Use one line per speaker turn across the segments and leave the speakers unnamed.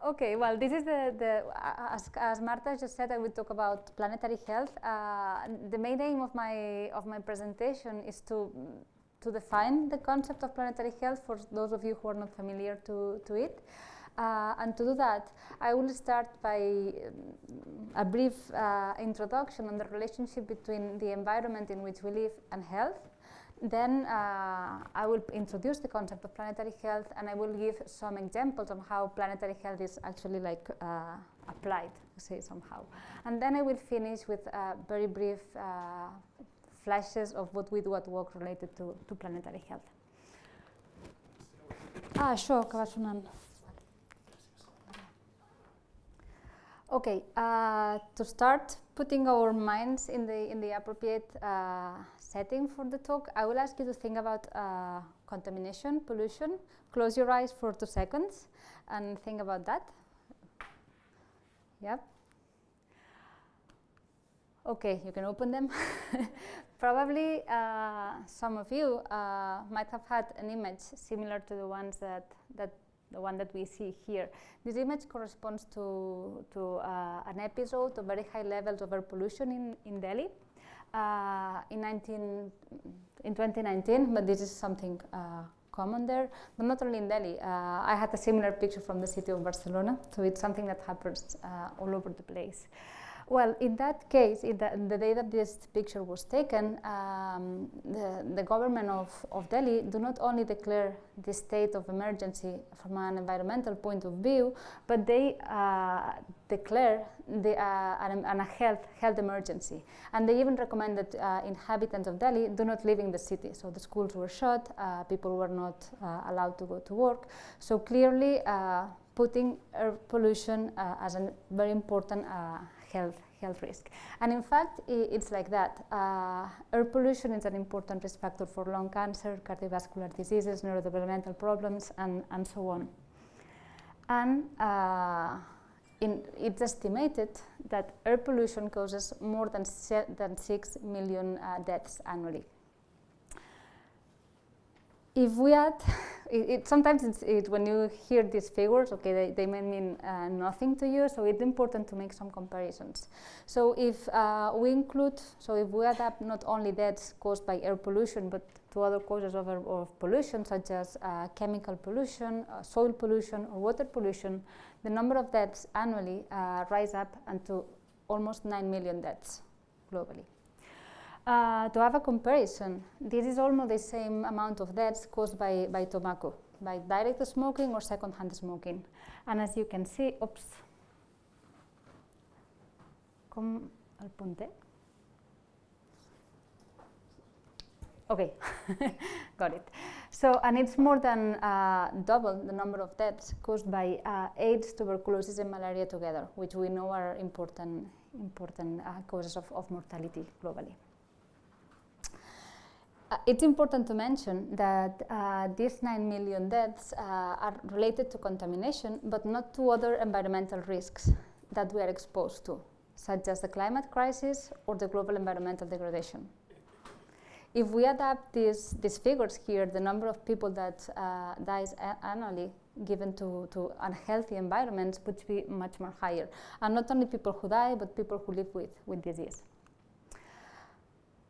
Okay, well, this is as Marta just said, I will talk about planetary health. The main aim of my presentation is to define the concept of planetary health for those of you who are not familiar to it. And to do that, I will start by a brief introduction on the relationship between the environment in which we live and health. Then I will introduce the concept of planetary health, and I will give some examples of how planetary health is actually like applied, to say somehow. And then I will finish with very brief flashes of what we do at work related to planetary health. Això que va sonant. Okay, to start putting our minds in the appropriate setting for the talk, I will ask you to think about contamination, pollution. Close your eyes for 2 seconds and think about that. Yep. Okay, you can open them. Probably some of you might have had an image similar to the ones the one that we see here. This image corresponds to an episode of very high levels of air pollution in Delhi in 2019, but this is something common there, but not only in Delhi. I had a similar picture from the city of Barcelona, so it's something that happens all over the place. Well, in that case, the day that this picture was taken, the government of Delhi do not only declare the state of emergency from an environmental point of view, but they declare a health emergency. And they even recommend that inhabitants of Delhi do not live in the city. So the schools were shut, people were not allowed to go to work. So clearly putting air pollution as a very important health risk. And in fact, it's like that. Air pollution is an important risk factor for lung cancer, cardiovascular diseases, neurodevelopmental problems, and so on. And it's estimated that air pollution causes more than 6 million deaths annually. If we add, sometimes when you hear these figures, okay, they may mean nothing to you, so it's important to make some comparisons. So if we include, so if we add up not only deaths caused by air pollution, but to other causes of pollution, such as chemical pollution, soil pollution, or water pollution, the number of deaths annually rise up into almost 9 million deaths globally. To have a comparison, this is almost the same amount of deaths caused by tobacco, by direct smoking or second-hand smoking. And as you can see, oops, com el punter. Okay, got it. So, and it's more than double the number of deaths caused by AIDS, tuberculosis, and malaria together, which we know are important causes of mortality globally. It's important to mention that these 9 million deaths are related to contamination, but not to other environmental risks that we are exposed to, such as the climate crisis or the global environmental degradation. If we add up these figures here, the number of people that dies annually given to unhealthy environments would be much more higher. And not only people who die, but people who live with disease.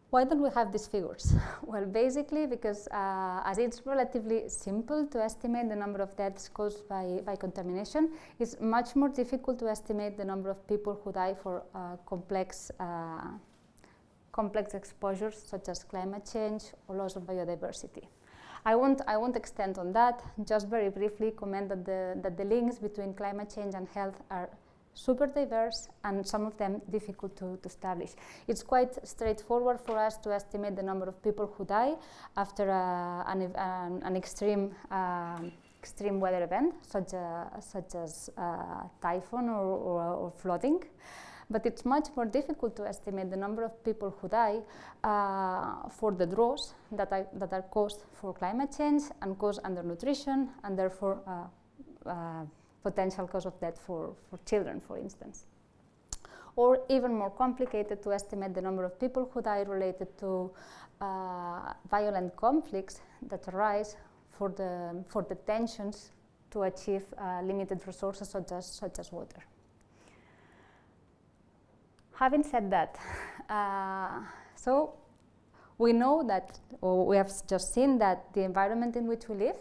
Why don't we have these figures? Well, basically because as it's relatively simple to estimate the number of deaths caused by contamination, it's much more difficult to estimate the number of people who die for complex exposures such as climate change or loss of biodiversity. I won't extend on that, just very briefly comment that the links between climate change and health are super diverse, and some of them difficult to establish. It's quite straightforward for us to estimate the number of people who die after an extreme weather event, such as typhoon or flooding. But it's much more difficult to estimate the number of people who die for the draws that are caused for climate change and cause undernutrition, and therefore potential cause of death for children, for instance. or even more complicated to estimate the number of people who die related to violent conflicts that arise for the tensions to achieve limited resources such as water. Having said that, so we know that, or we have just seen that the environment in which we live,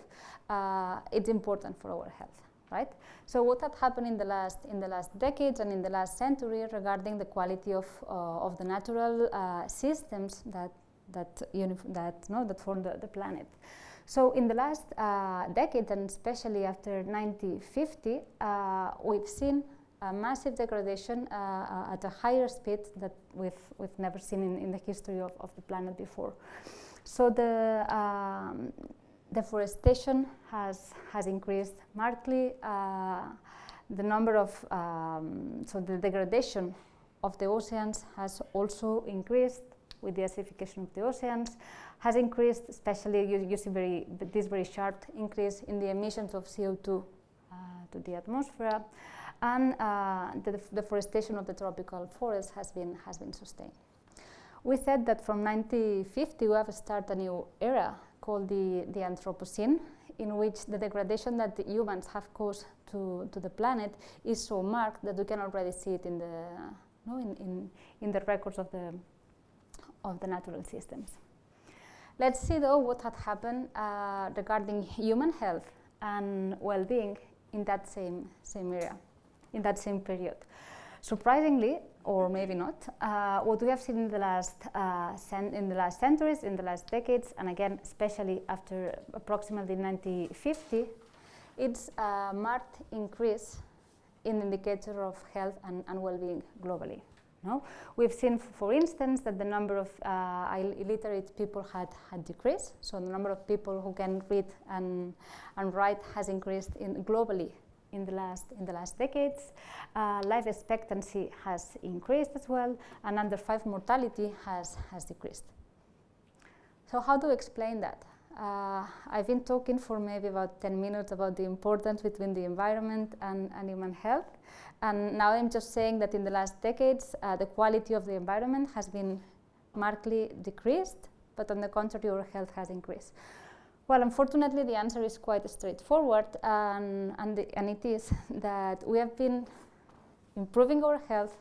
it's important for our health, right? So what had happened in the last decades and in the last century regarding the quality of the natural systems that form the planet. So in the last decade, and especially after 1950, we've seen a massive degradation at a higher speed that we've never seen in the history of the planet before. So the deforestation has increased markedly. The number of so the degradation of the oceans has also increased with the acidification of the oceans, has increased, especially you see this very sharp increase in the emissions of CO2 to the atmosphere, and the deforestation of the tropical forests has been sustained. We said that from 1950 we have started a new era called the Anthropocene, in which the degradation that the humans have caused to the planet is so marked that we can already see it in the records of the natural systems. Let's see though what had happened regarding human health and well-being in that same era, in that same period. Surprisingly, or maybe not, what we have seen in the last centuries, in the last decades, and again especially after approximately 1950, it's a marked increase in the indicator of health and well-being globally. No? We've seen, for instance, that the number of illiterate people had decreased. So the number of people who can read and write has increased globally in the last decades. Life expectancy has increased as well, and under 5 mortality has decreased. So how do we explain that? I've been talking for maybe about 10 minutes about the importance between the environment and human health. And now I'm just saying that in the last decades, the quality of the environment has been markedly decreased, but on the contrary, our health has increased. Well, unfortunately, the answer is quite straightforward, and it is that we have been improving our health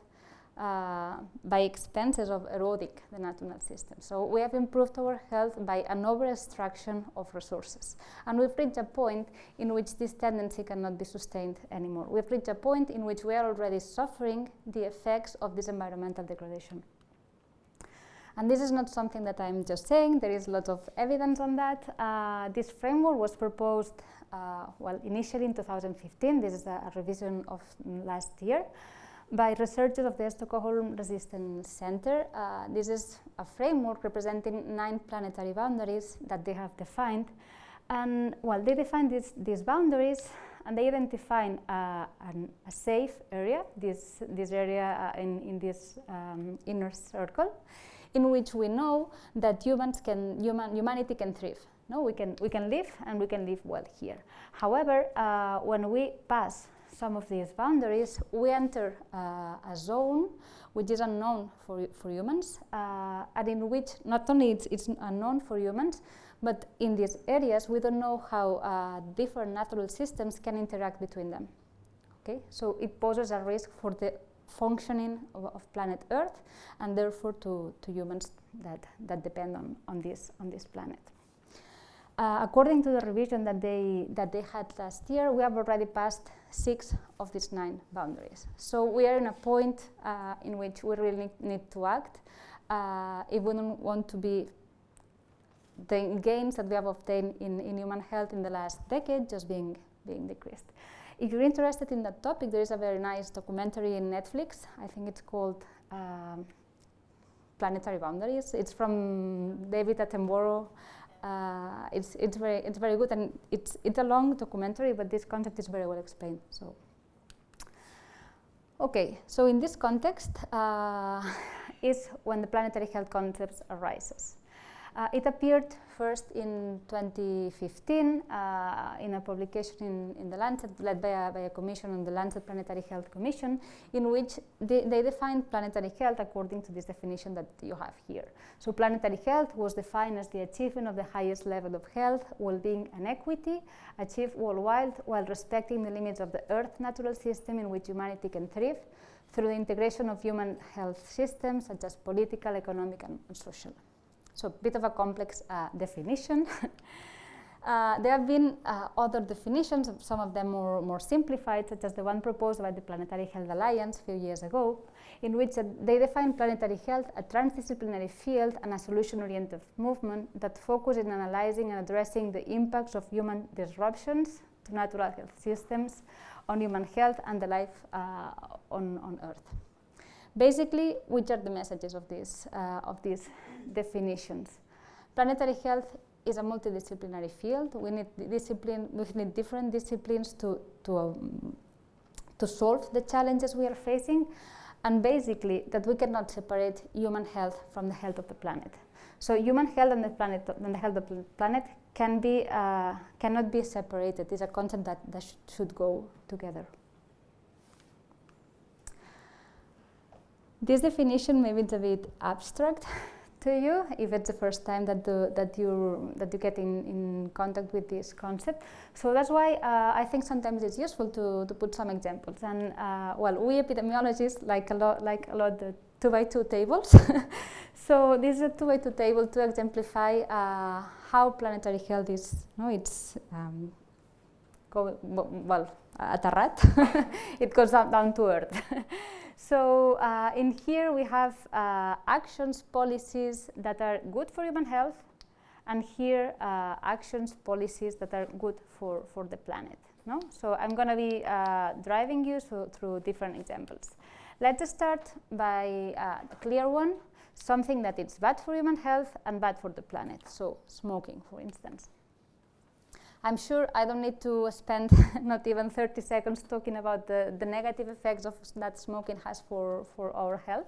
by expenses of eroding the natural system. So we have improved our health by an over-extraction of resources. And we've reached a point in which this tendency cannot be sustained anymore. We've reached a point in which we are already suffering the effects of this environmental degradation. And this is not something that I'm just saying, there is a lot of evidence on that. This framework was proposed, initially in 2015, this is a revision of last year, by researchers of the Stockholm Resistance Center. This is a framework representing 9 planetary boundaries that they have defined. And they define these boundaries, and they identify a safe area, this area in this inner circle, in which we know that humanity can thrive. No, we can live, and we can live well here. However, when we pass some of these boundaries, we enter a zone which is unknown for humans, and in which not only it's unknown for humans, but in these areas we don't know how different natural systems can interact between them. Okay, so it poses a risk for the functioning of planet Earth, and therefore to humans that depend on this planet. According to the revision that they had last year, we have already passed 6 of these 9 boundaries. So we are in a point in which we really need to act if we don't want to be the gains that we have obtained in human health in the last decade just being decreased. If you're interested in that topic, there is a very nice documentary in Netflix. I think it's called Planetary Boundaries. It's from David Attenborough. It's very good, and it's a long documentary, but this concept is very well explained. So, okay, so in this context is when the planetary health concept arises. It appeared first in 2015 in a publication in The Lancet, led by a commission on the Lancet Planetary Health Commission, in which they defined planetary health according to this definition that you have here. So planetary health was defined as the achievement of the highest level of health, well-being and equity achieved worldwide while respecting the limits of the Earth natural system in which humanity can thrive through the integration of human health systems such as political, economic and social. So a bit of a complex definition. There have been other definitions, some of them more simplified, such as the one proposed by the Planetary Health Alliance a few years ago, in which they define planetary health a transdisciplinary field and a solution-oriented movement that focuses on analyzing and addressing the impacts of human disruptions to natural health systems on human health and the life on Earth. Basically, which are the messages of these definitions? Planetary health is a multidisciplinary field. We need different disciplines to solve the challenges we are facing, and basically that we cannot separate human health from the health of the planet. So human health and the health of the planet cannot be separated. It's a concept that should go together. This definition, maybe it's a bit abstract to you if it's the first time that you get in contact with this concept. So that's why I think sometimes it's useful to put some examples. And well, we epidemiologists like a lot the 2x2 tables. So this is a 2x2 table to exemplify how planetary health is. It's at a rat. It goes down to Earth. So in here we have actions, policies that are good for human health, and here actions, policies that are good for the planet. No? So I'm going to be driving you through different examples. Let's start by the clear one, something that is bad for human health and bad for the planet. So smoking, for instance. I'm sure I don't need to spend not even 30 seconds talking about the negative effects that smoking has for our health,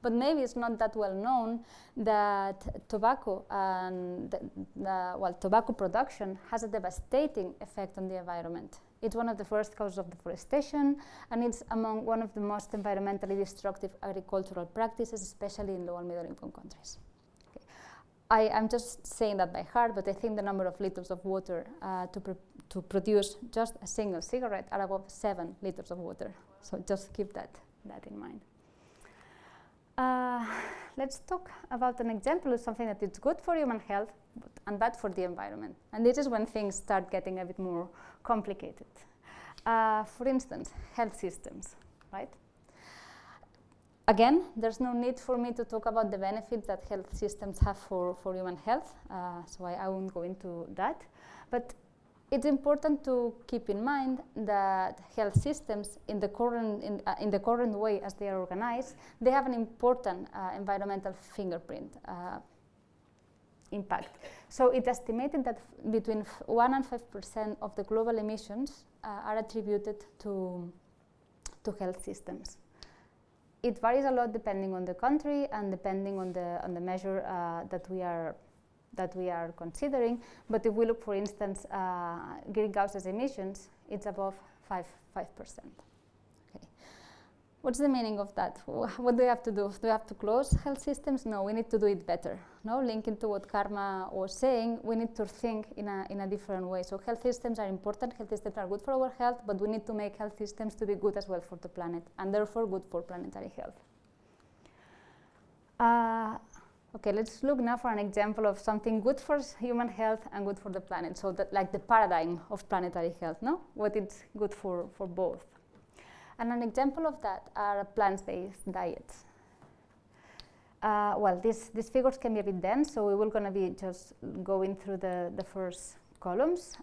but maybe it's not that well known that tobacco and tobacco production has a devastating effect on the environment. It's one of the first causes of deforestation, and it's among one of the most environmentally destructive agricultural practices, especially in low and middle income countries. I'm just saying that by heart, but I think the number of liters of water to produce just a single cigarette are above 7 liters of water. So just keep that in mind. Let's talk about an example of something that is good for human health and bad for the environment. And this is when things start getting a bit more complicated. For instance, health systems, right? Again, there's no need for me to talk about the benefits that health systems have for human health, so I won't go into that. But it's important to keep in mind that health systems, in the current way as they are organized, they have an important environmental fingerprint impact. So it's estimated that between 1 and 5% of the global emissions are attributed to health systems. It varies a lot depending on the country and depending on the measure that we are considering. But if we look, for instance, greenhouse emissions, it's above 5%. Okay. What's the meaning of that? What do we have to do? Do we have to close health systems? No, we need to do it better. No, linking to what Karma was saying, we need to think in a different way. So health systems are important. Health systems are good for our health, but we need to make health systems to be good as well for the planet, and therefore good for planetary health. Okay, let's look now for an example of something good for human health and good for the planet. So that, like the paradigm of planetary health, no? What is good for both. And an example of that are plant-based diets. Well, these figures can be a bit dense, so we will going to be just going through the first columns.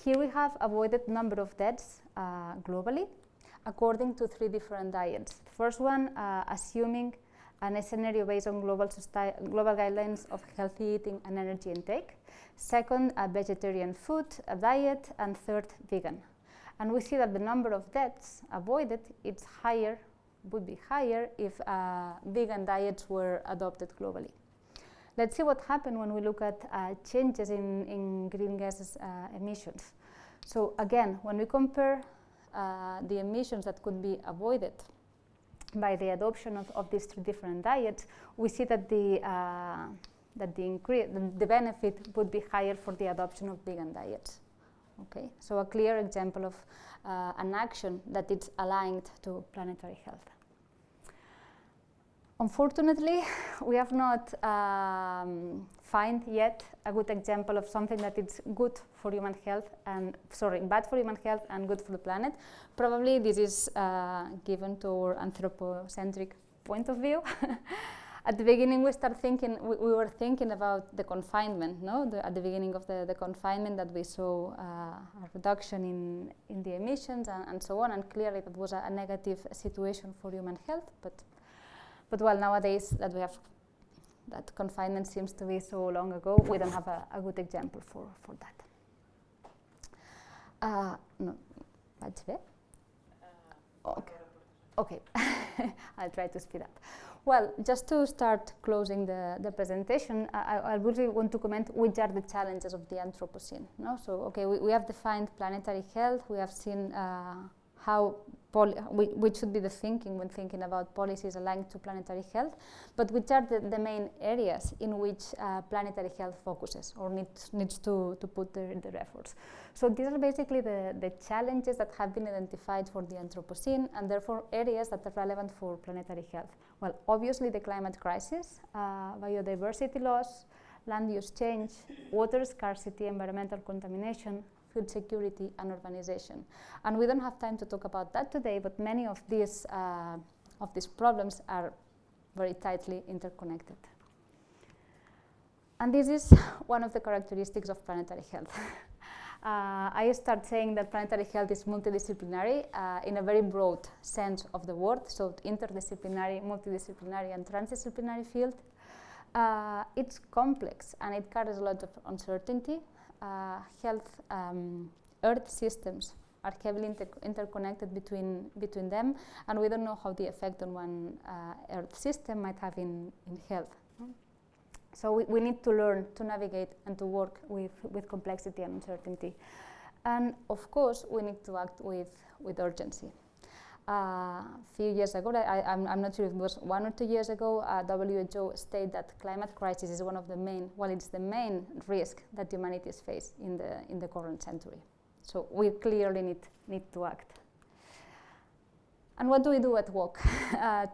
Here we have avoided number of deaths globally, according to 3 different diets. The first one, assuming a scenario based on global guidelines of healthy eating and energy intake. Second, a vegetarian food diet, and third, vegan. And we see that the number of deaths avoided would be higher if vegan diets were adopted globally. let's see what happened when we look at changes in green gases emissions. So again, when we compare the emissions that could be avoided by the adoption of these 3 different diets, we see that the benefit would be higher for the adoption of vegan diets. Okay, so a clear example of an action that is aligned to planetary health. Unfortunately, we have not found yet a good example of something that is good for human health and, bad for human health and good for the planet. Probably this is given to our anthropocentric point of view. At the beginning, we were thinking about the confinement, no? At the beginning of the confinement, that we saw a reduction in the emissions and so on, and clearly that was a negative situation for human health. But well, nowadays that confinement seems to be so long ago, we don't have a good example for that. No, vaig bé? Okay, I'll try to speed up. Well, just to start closing the presentation, I really want to comment which are the challenges of the Anthropocene. No? So, okay, we have defined planetary health. We have seen how which should be the thinking when thinking about policies aligned to planetary health, but which are the main areas in which planetary health focuses or needs to put their efforts. So these are basically the challenges that have been identified for the Anthropocene, and therefore areas that are relevant for planetary health. Well, obviously the climate crisis, biodiversity loss, land use change, water scarcity, environmental contamination, food security, and urbanization. And we don't have time to talk about that today, but many of these problems are very tightly interconnected. And this is one of the characteristics of planetary health. I start saying that planetary health is multidisciplinary in a very broad sense of the word, so interdisciplinary, multidisciplinary, and transdisciplinary field. It's complex and it carries a lot of uncertainty. Earth systems are heavily interconnected between them, and we don't know how the effect on one Earth system might have in health. So we need to learn to navigate and to work with complexity and uncertainty. And of course, we need to act with urgency. A few years ago, I'm not sure if it was 1 or 2 years ago, WHO stated that climate crisis is one of the main, it's the main risk that humanity is faced in the current century. So we clearly need to act. And what do we do at WOC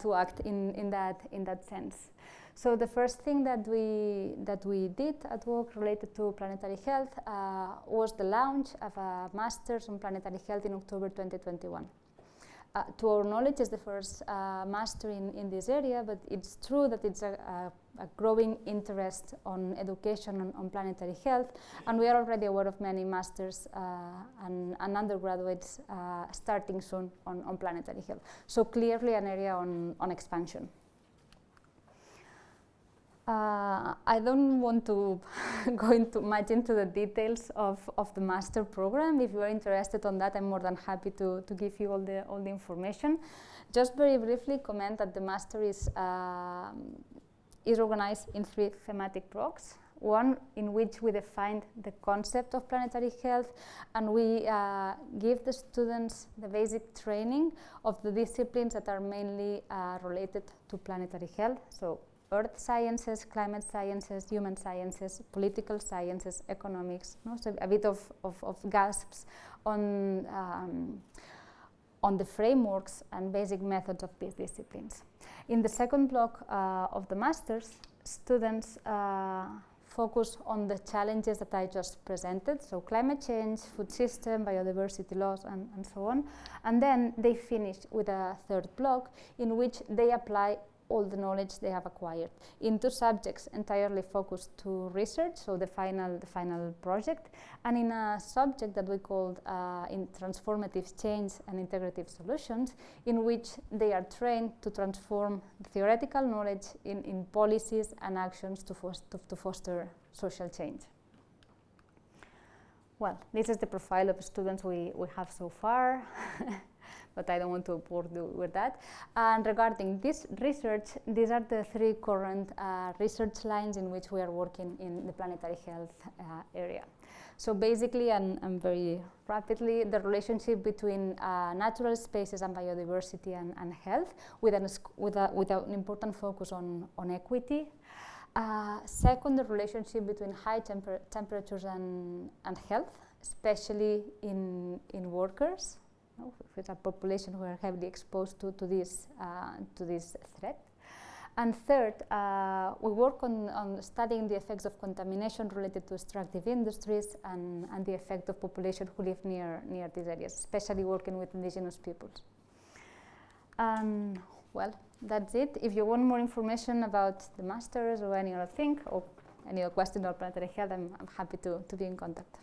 to act in that sense? So the first thing that we did at WOC related to planetary health was the launch of a Masters on Planetary Health in October 2021. To our knowledge, it's the first master in this area, but it's true that it's a growing interest on education on planetary health, and we are already aware of many masters and undergraduates starting soon on planetary health. So clearly an area on expansion. I don't want to go much into the details of the master program. If you are interested on that, I'm more than happy to give you all the information. Just very briefly comment that the master is organized in 3 thematic blocks. One in which we defined the concept of planetary health, and we give the students the basic training of the disciplines that are mainly related to planetary health. So earth sciences, climate sciences, human sciences, political sciences, economics, so a bit of gasps on the frameworks and basic methods of these disciplines. In the second block of the masters, students focus on the challenges that I just presented, so climate change, food system, biodiversity loss, and so on. And then they finish with a third block in which they apply all the knowledge they have acquired into subjects entirely focused to research, so the final project, and in a subject that we called in transformative change and integrative solutions, in which they are trained to transform theoretical knowledge in policies and actions to foster social change. Well, this is the profile of students we have so far. but I don't want to bore you with that. And regarding this research, these are the three current research lines in which we are working in the planetary health area. So basically, and very rapidly, the relationship between natural spaces and biodiversity and health, with an important focus on equity. Second, the relationship between high temperatures and health, especially in workers. If it's a population who are heavily exposed to this threat. And third, we work on studying the effects of contamination related to extractive industries and the effect of population who live near these areas, especially working with indigenous peoples. And well, that's it. If you want more information about the masters or any other thing, or any other question about planetary health, I'm happy to be in contact.